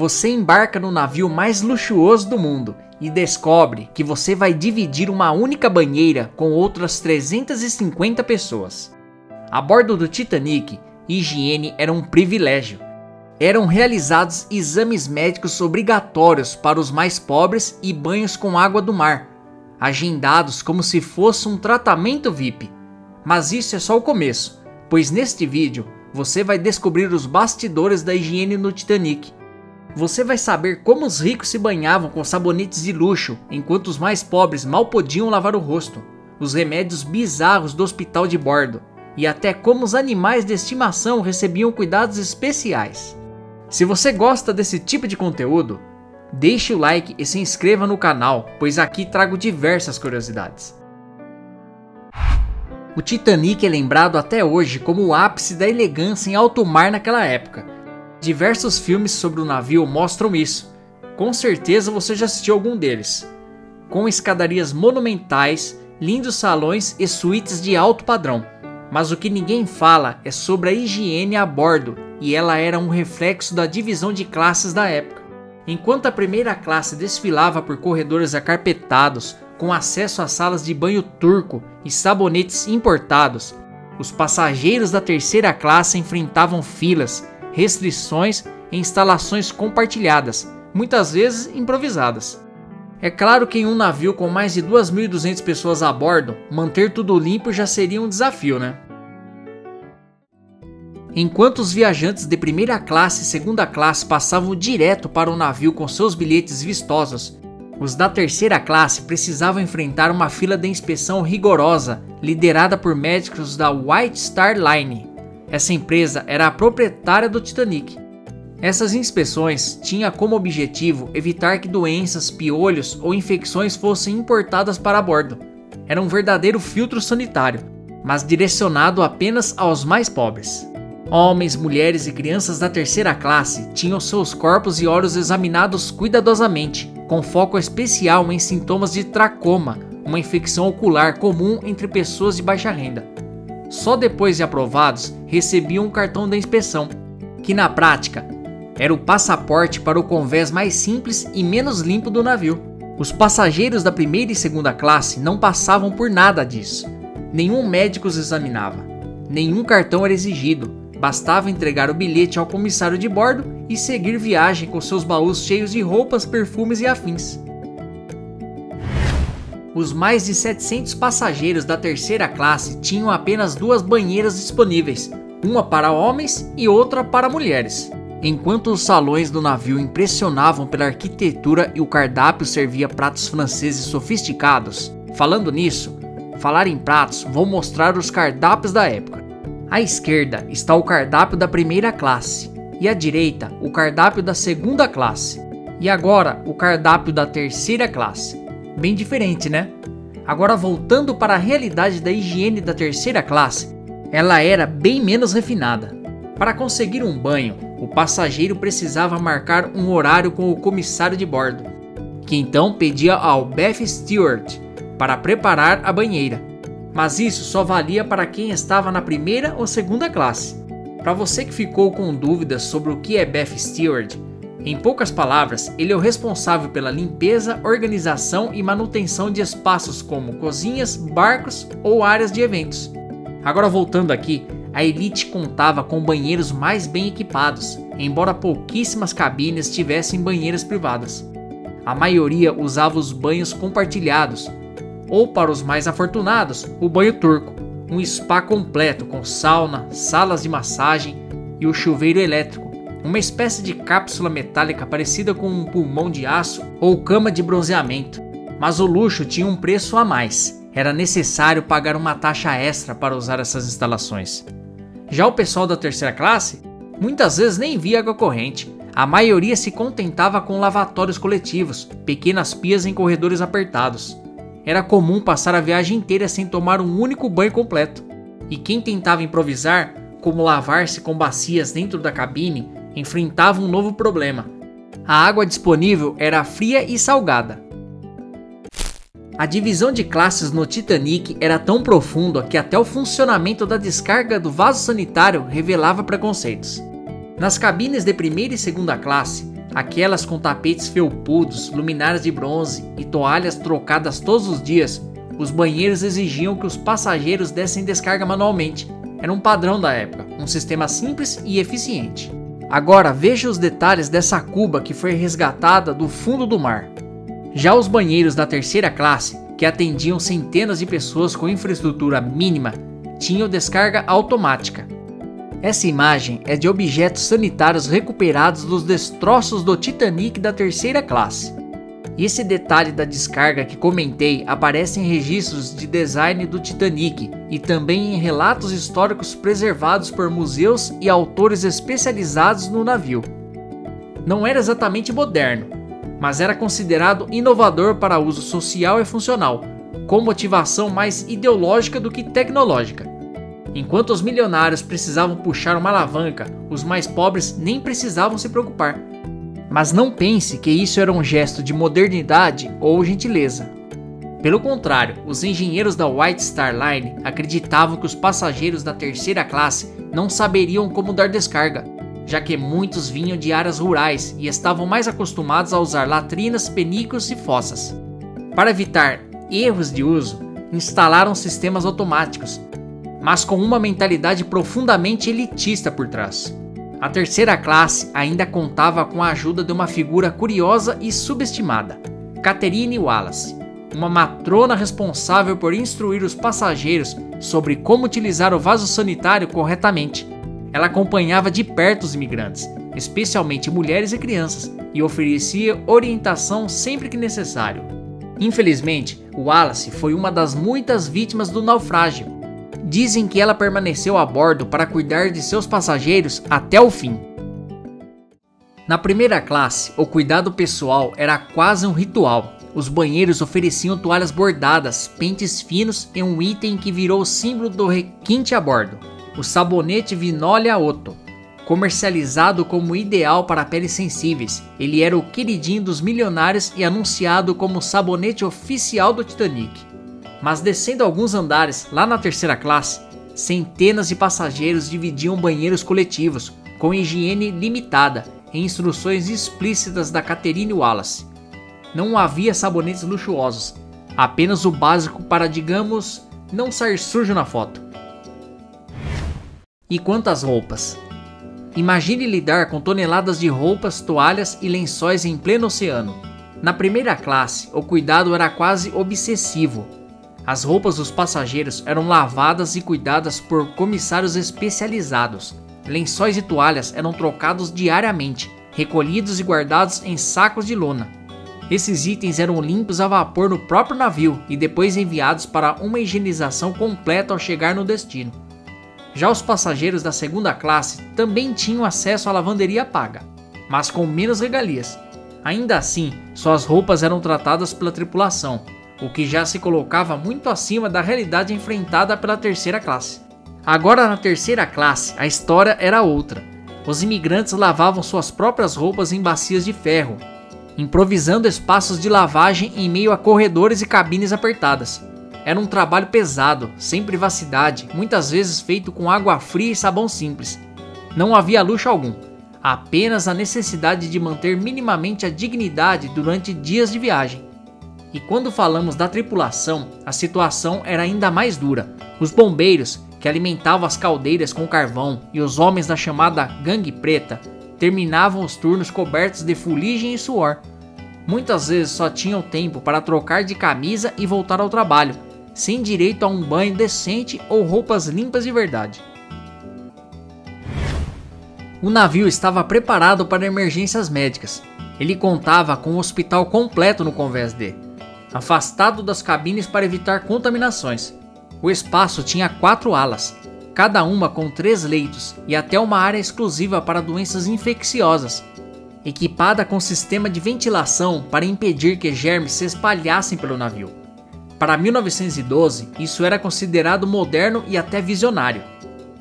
você embarca no navio mais luxuoso do mundo e descobre que você vai dividir uma única banheira com outras 350 pessoas. A bordo do Titanic, higiene era um privilégio. Eram realizados exames médicos obrigatórios para os mais pobres e banhos com água do mar, agendados como se fosse um tratamento VIP. Mas isso é só o começo, pois neste vídeo você vai descobrir os bastidores da higiene no Titanic. Você vai saber como os ricos se banhavam com sabonetes de luxo, enquanto os mais pobres mal podiam lavar o rosto, os remédios bizarros do hospital de bordo, e até como os animais de estimação recebiam cuidados especiais. Se você gosta desse tipo de conteúdo, deixe o like e se inscreva no canal, pois aqui trago diversas curiosidades. O Titanic é lembrado até hoje como o ápice da elegância em alto mar naquela época. Diversos filmes sobre o navio mostram isso. Com certeza você já assistiu algum deles. Com escadarias monumentais, lindos salões e suítes de alto padrão. Mas o que ninguém fala é sobre a higiene a bordo, e ela era um reflexo da divisão de classes da época. Enquanto a primeira classe desfilava por corredores acarpetados, com acesso a salas de banho turco e sabonetes importados, os passageiros da terceira classe enfrentavam filas, restrições e instalações compartilhadas, muitas vezes improvisadas. É claro que em um navio com mais de 2.200 pessoas a bordo, manter tudo limpo já seria um desafio, né? Enquanto os viajantes de primeira classe e segunda classe passavam direto para o navio com seus bilhetes vistosos, os da terceira classe precisavam enfrentar uma fila de inspeção rigorosa, liderada por médicos da White Star Line. Essa empresa era a proprietária do Titanic. Essas inspeções tinham como objetivo evitar que doenças, piolhos ou infecções fossem importadas para bordo. Era um verdadeiro filtro sanitário, mas direcionado apenas aos mais pobres. Homens, mulheres e crianças da terceira classe tinham seus corpos e olhos examinados cuidadosamente, com foco especial em sintomas de tracoma, uma infecção ocular comum entre pessoas de baixa renda. Só depois de aprovados, recebiam um cartão da inspeção, que na prática era o passaporte para o convés mais simples e menos limpo do navio. Os passageiros da primeira e segunda classe não passavam por nada disso. Nenhum médico os examinava. Nenhum cartão era exigido. Bastava entregar o bilhete ao comissário de bordo e seguir viagem com seus baús cheios de roupas, perfumes e afins. Os mais de 700 passageiros da terceira classe tinham apenas 2 banheiras disponíveis, uma para homens e outra para mulheres. Enquanto os salões do navio impressionavam pela arquitetura e o cardápio servia pratos franceses sofisticados, falando nisso, falar em pratos, vou mostrar os cardápios da época. À esquerda está o cardápio da primeira classe e à direita o cardápio da segunda classe. E agora o cardápio da terceira classe. Bem diferente, né? Agora voltando para a realidade da higiene da terceira classe, ela era bem menos refinada. Para conseguir um banho, o passageiro precisava marcar um horário com o comissário de bordo, que então pedia ao bath steward para preparar a banheira. Mas isso só valia para quem estava na primeira ou segunda classe. Para você que ficou com dúvidas sobre o que é bath steward, em poucas palavras, ele é o responsável pela limpeza, organização e manutenção de espaços como cozinhas, barcos ou áreas de eventos. Agora voltando aqui, a elite contava com banheiros mais bem equipados, embora pouquíssimas cabines tivessem banheiras privadas. A maioria usava os banhos compartilhados, ou para os mais afortunados, o banho turco, um spa completo com sauna, salas de massagem e o chuveiro elétrico, uma espécie de cápsula metálica parecida com um pulmão de aço ou cama de bronzeamento. Mas o luxo tinha um preço a mais, era necessário pagar uma taxa extra para usar essas instalações. Já o pessoal da terceira classe, muitas vezes nem via água corrente. A maioria se contentava com lavatórios coletivos, pequenas pias em corredores apertados. Era comum passar a viagem inteira sem tomar um único banho completo. E quem tentava improvisar, como lavar-se com bacias dentro da cabine, enfrentava um novo problema. A água disponível era fria e salgada. A divisão de classes no Titanic era tão profunda que até o funcionamento da descarga do vaso sanitário revelava preconceitos. Nas cabines de primeira e segunda classe, aquelas com tapetes felpudos, luminárias de bronze e toalhas trocadas todos os dias, os banheiros exigiam que os passageiros dessem descarga manualmente. Era um padrão da época, um sistema simples e eficiente. Agora veja os detalhes dessa cuba que foi resgatada do fundo do mar. Já os banheiros da terceira classe, que atendiam centenas de pessoas com infraestrutura mínima, tinham descarga automática. Essa imagem é de objetos sanitários recuperados dos destroços do Titanic da terceira classe. E esse detalhe da descarga que comentei aparece em registros de design do Titanic e também em relatos históricos preservados por museus e autores especializados no navio. Não era exatamente moderno, mas era considerado inovador para uso social e funcional, com motivação mais ideológica do que tecnológica. Enquanto os milionários precisavam puxar uma alavanca, os mais pobres nem precisavam se preocupar. Mas não pense que isso era um gesto de modernidade ou gentileza. Pelo contrário, os engenheiros da White Star Line acreditavam que os passageiros da terceira classe não saberiam como dar descarga, já que muitos vinham de áreas rurais e estavam mais acostumados a usar latrinas, penículos e fossas. Para evitar erros de uso, instalaram sistemas automáticos, mas com uma mentalidade profundamente elitista por trás. A terceira classe ainda contava com a ajuda de uma figura curiosa e subestimada, Catherine Wallace, uma matrona responsável por instruir os passageiros sobre como utilizar o vaso sanitário corretamente. Ela acompanhava de perto os imigrantes, especialmente mulheres e crianças, e oferecia orientação sempre que necessário. Infelizmente, Wallace foi uma das muitas vítimas do naufrágio. Dizem que ela permaneceu a bordo para cuidar de seus passageiros até o fim. Na primeira classe, o cuidado pessoal era quase um ritual. Os banheiros ofereciam toalhas bordadas, pentes finos e um item que virou símbolo do requinte a bordo, o sabonete Vinolia Otto. Comercializado como ideal para peles sensíveis, ele era o queridinho dos milionários e anunciado como o sabonete oficial do Titanic. Mas descendo alguns andares, lá na terceira classe, centenas de passageiros dividiam banheiros coletivos, com higiene limitada e instruções explícitas da Catherine Wallace. Não havia sabonetes luxuosos, apenas o básico para, digamos, não sair sujo na foto. E quantas roupas? Imagine lidar com toneladas de roupas, toalhas e lençóis em pleno oceano. Na primeira classe, o cuidado era quase obsessivo. As roupas dos passageiros eram lavadas e cuidadas por comissários especializados. Lençóis e toalhas eram trocados diariamente, recolhidos e guardados em sacos de lona. Esses itens eram limpos a vapor no próprio navio e depois enviados para uma higienização completa ao chegar no destino. Já os passageiros da segunda classe também tinham acesso à lavanderia paga, mas com menos regalias. Ainda assim, suas roupas eram tratadas pela tripulação, o que já se colocava muito acima da realidade enfrentada pela terceira classe. Agora na terceira classe, a história era outra. Os imigrantes lavavam suas próprias roupas em bacias de ferro, improvisando espaços de lavagem em meio a corredores e cabines apertadas. Era um trabalho pesado, sem privacidade, muitas vezes feito com água fria e sabão simples. Não havia luxo algum, apenas a necessidade de manter minimamente a dignidade durante dias de viagem. E quando falamos da tripulação, a situação era ainda mais dura. Os bombeiros, que alimentavam as caldeiras com carvão, e os homens da chamada gangue preta, terminavam os turnos cobertos de fuligem e suor. Muitas vezes só tinham tempo para trocar de camisa e voltar ao trabalho, sem direito a um banho decente ou roupas limpas de verdade. O navio estava preparado para emergências médicas. Ele contava com um hospital completo no convés D, afastado das cabines para evitar contaminações. O espaço tinha 4 alas, cada uma com 3 leitos e até uma área exclusiva para doenças infecciosas, equipada com sistema de ventilação para impedir que germes se espalhassem pelo navio. Para 1912, isso era considerado moderno e até visionário.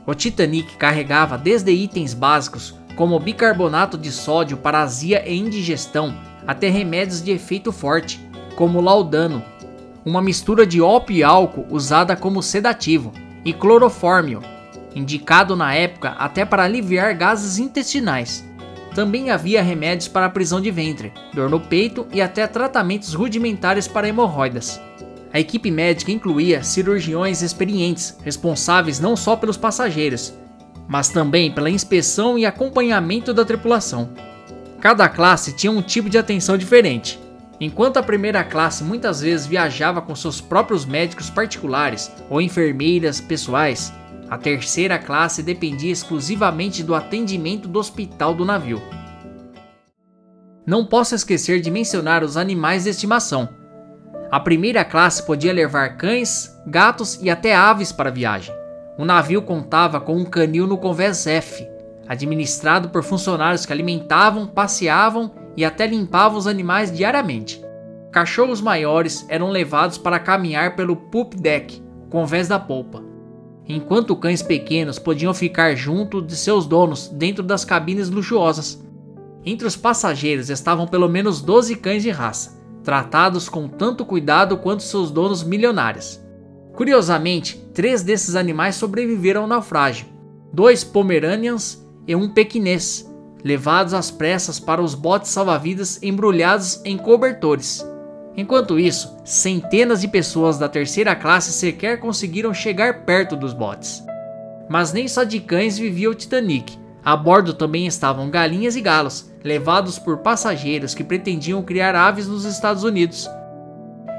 O Titanic carregava desde itens básicos como bicarbonato de sódio para azia e indigestão até remédios de efeito forte, como laudano, uma mistura de ópio e álcool usada como sedativo, e clorofórmio, indicado na época até para aliviar gases intestinais. Também havia remédios para a prisão de ventre, dor no peito e até tratamentos rudimentares para hemorroidas. A equipe médica incluía cirurgiões experientes, responsáveis não só pelos passageiros, mas também pela inspeção e acompanhamento da tripulação. Cada classe tinha um tipo de atenção diferente. Enquanto a primeira classe muitas vezes viajava com seus próprios médicos particulares ou enfermeiras pessoais, a terceira classe dependia exclusivamente do atendimento do hospital do navio. Não posso esquecer de mencionar os animais de estimação. A primeira classe podia levar cães, gatos e até aves para a viagem. O navio contava com um canil no convés F, administrado por funcionários que alimentavam, passeavam e até limpavam os animais diariamente. Cachorros maiores eram levados para caminhar pelo poop deck, convés da polpa, enquanto cães pequenos podiam ficar junto de seus donos dentro das cabines luxuosas. Entre os passageiros estavam pelo menos 12 cães de raça, tratados com tanto cuidado quanto seus donos milionários. Curiosamente, 3 desses animais sobreviveram ao naufrágio: 2 Pomeranians e um pequinês, levados às pressas para os botes salva-vidas embrulhados em cobertores. Enquanto isso, centenas de pessoas da terceira classe sequer conseguiram chegar perto dos botes. Mas nem só de cães vivia o Titanic. A bordo também estavam galinhas e galos, levados por passageiros que pretendiam criar aves nos Estados Unidos.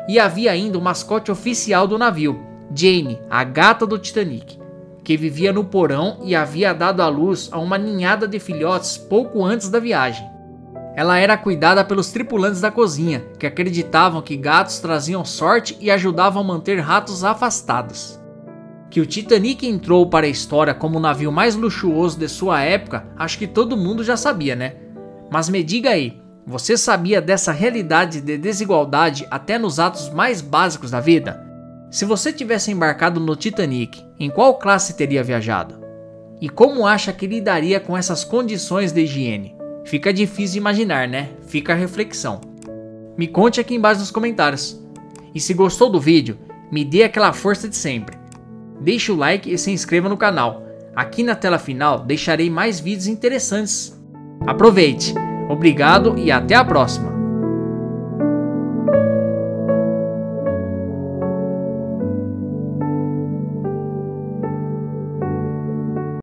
E havia ainda o mascote oficial do navio, Jane, a gata do Titanic, que vivia no porão e havia dado à luz a uma ninhada de filhotes pouco antes da viagem. Ela era cuidada pelos tripulantes da cozinha, que acreditavam que gatos traziam sorte e ajudavam a manter ratos afastados. Que o Titanic entrou para a história como o navio mais luxuoso de sua época, acho que todo mundo já sabia, né? Mas me diga aí, você sabia dessa realidade de desigualdade até nos atos mais básicos da vida? Se você tivesse embarcado no Titanic, em qual classe teria viajado? E como acha que lidaria com essas condições de higiene? Fica difícil de imaginar, né? Fica a reflexão. Me conte aqui embaixo nos comentários. E se gostou do vídeo, me dê aquela força de sempre. Deixe o like e se inscreva no canal. Aqui na tela final deixarei mais vídeos interessantes. Aproveite! Obrigado e até a próxima!